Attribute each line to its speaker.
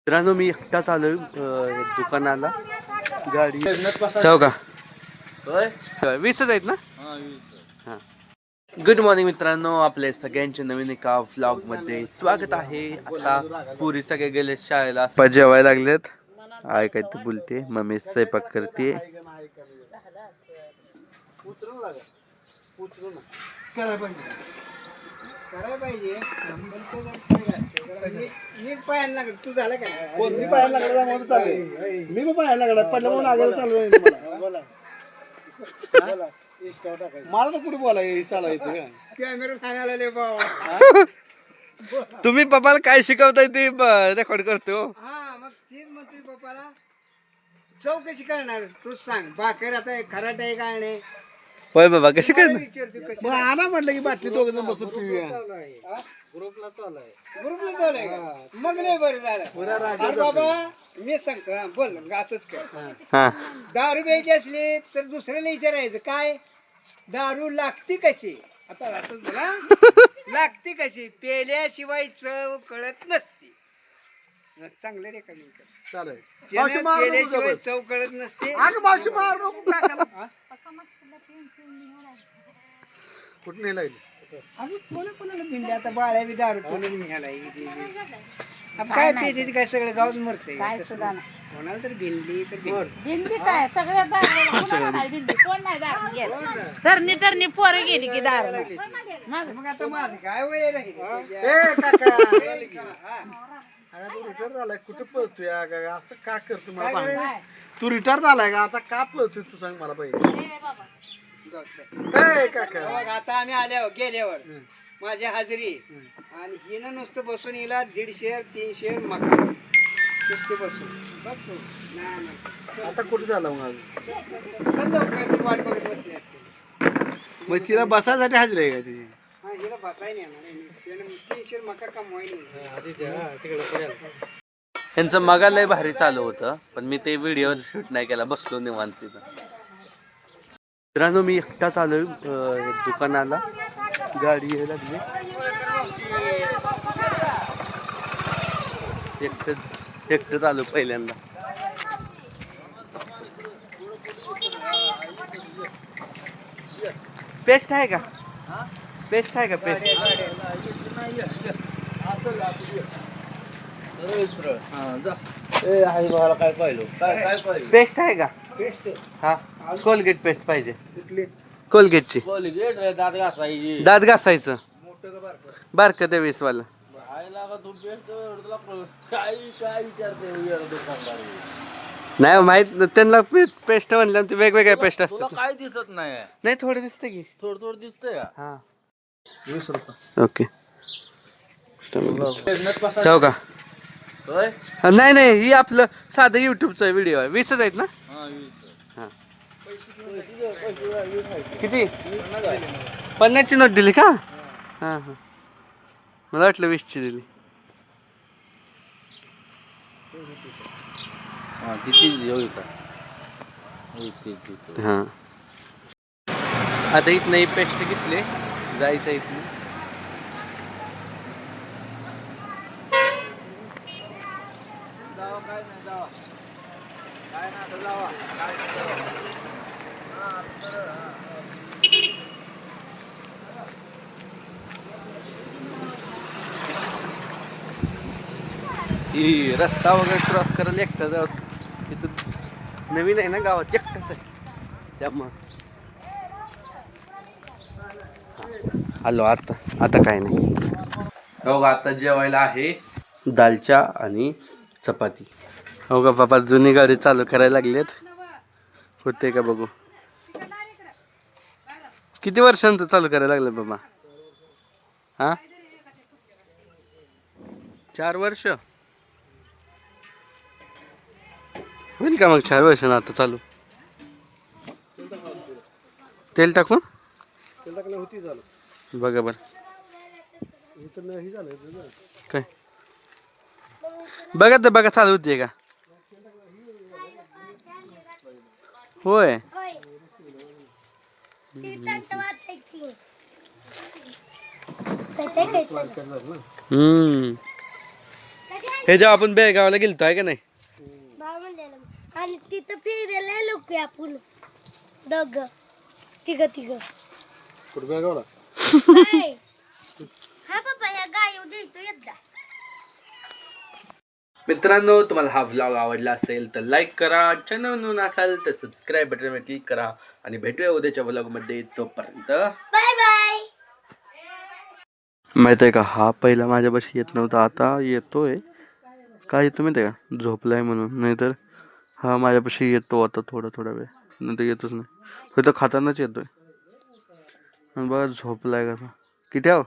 Speaker 1: मित्रांनो मी एकटाच आलोय दुकानाला. गाडी जाऊ का? 20च आहेत ना? हां. गुड मॉर्निंग मित्रांनो, आपले सगळ्यांचे नवीन एका व्लॉग मध्ये स्वागत आहे. आता पुरी सगळे गेले शाळेला, जेवायला लागलेत. आई काय तू बोलते, मम्मी स्वयंपाक करते.
Speaker 2: करायला पाहिजे. मी पाहायला लागलो, तू झाला काय? मी पाहायला लागला म्हणून चालू. मी पण पाहायला लागला पडलं म्हणून आगायला चालू. मला तर कुठे बोलाय चालायचं कॅमेरा सांगायला बाबा.
Speaker 1: तुम्ही पप्पाला काय शिकवताय ते रेकॉर्ड करतो.
Speaker 2: हा मग तीच म्हणते पप्पाला चौकशी करणार. तूच सांग भाकर आता खराट आहे काय नाही.
Speaker 1: होय बाबा, कशी काय
Speaker 2: आणा म्हटलं की बाटली दोघ जण बसून पिऊया. ग्रुपला चालू आहे मग नाही बरं झालं. बाबा मी सांगतो बोल असंच कर. दारू प्यायची असली तर दुसऱ्याला विचारायचं काय दारू लागती कशी. आता असंच बोला लागती कशी. पेल्याशिवाय चव कळत नसते. चांगलं रे कमी चालू पेल्याशिवाय चव कळत नसते. कुठं नाही लागली कोणाला भिंडी. आता बाळ्या बी दारू कोणी घ्यायला काय पेटी काय सगळं गावच मरते. कोणाला तर भिंडी तर
Speaker 3: भिंडी काय सगळ्या भिंडी कोण नाही दारू गेलं. तरणी पोरं गेली की दारू.
Speaker 2: मग आता माझं काय वय तू रिटायर झालाय कुठं पळतोय असं का करतो मला. तू रिटायर झालाय का आता का पळतोय तू सांग मला पहिले. आता आम्ही आल्यावर गेल्यावर माझी हाजरी आणि हिनं नुसतं बसून हिला 150 300 मका नुसते बसून बघतो. आता कुठे झाला मग वाट बघत बसली असते. मग तिला बसायसाठी हाजरी आहे का तिची. हा हिला बसाय नाही 300 मका कमवायला.
Speaker 1: यांचं मगा लय भारी चालू होतं, पण मी ते व्हिडिओ शूट नाही केला, बसलो निवांत तिथं. मित्रांनो मी एकटाच आलोय दुकानाला. गाडी यायला लागली. एकटंच आलो पहिल्यांदा. पेस्ट आहे का? पेस्ट आहे का? पेस्ट पेस्ट आहे का? हा कोलगेट पेस्ट पाहिजे. कोलगेटची दात घासायचं. बारक ते 20 वाला. नाही माहित त्यांना पेस्ट म्हणल्या वेगवेगळ्या पेस्ट असतात.
Speaker 4: काय दिसत
Speaker 1: नाही थोडं दिसतंय की.
Speaker 4: थोडं दिसतंय.
Speaker 1: हा 20 रुपये. ओके जाऊ का? नाही ही आपलं साधं युट्यूबचा व्हिडिओ आहे. 20च आहेत ना? हा किती? 50ची नोट दिली का? हा हा मला वाटलं 20ची दिली. हा आता इथं पेस्ट घेतले जायचं इथनं. ही रस्ता वगैरे क्रॉस करायला एकटा जाऊ. इथं नवीन आहे ना गावात, एकटाच आहे त्यामुळं आलो. आता काय नाही. हो का आता जेवायला आहे दालच्या आणि चपाती. हो का बाबा जुनी गाडी चालू करायला लागलेत. होते का बघू. किती वर्षांत चालू करायला लागले बाबा? हा 4 वर्ष होईल का मग? 4 वर्षांना आता चालू. तेल टाकून बघा बरं काय बघा तर बघा चालू होते का? होय हे जेव्हा आपण बेळगावला गेलतो आहे का नाही?
Speaker 4: आणि तिथं फिरायला लोक आपण दोघ तिघ हा पप्पा ह्या गाय देतो एकदा.
Speaker 1: मित्रांनो, तुम्हाला हा व्लॉग आवडला असेल तर लाईक करा, चॅनल नवीन असाल तर सबस्क्राईब बटनवर क्लिक करा आणि भेटूया उद्याच्या व्लॉगमध्ये. तोपर्यंत
Speaker 4: बाय बाय.
Speaker 1: माहित आहे का, हा पहिला माझ्यापाशी येत नव्हता, आता येतोय. का येतो माहिती आहे का? झोपलाय म्हणून. नाहीतर हा माझ्यापाशी येतो आता थोडा वेळ, नंतर येतोच नाही. फक्त खातानाच येतोय. आणि बघा झोपलाय कसा. किती आहो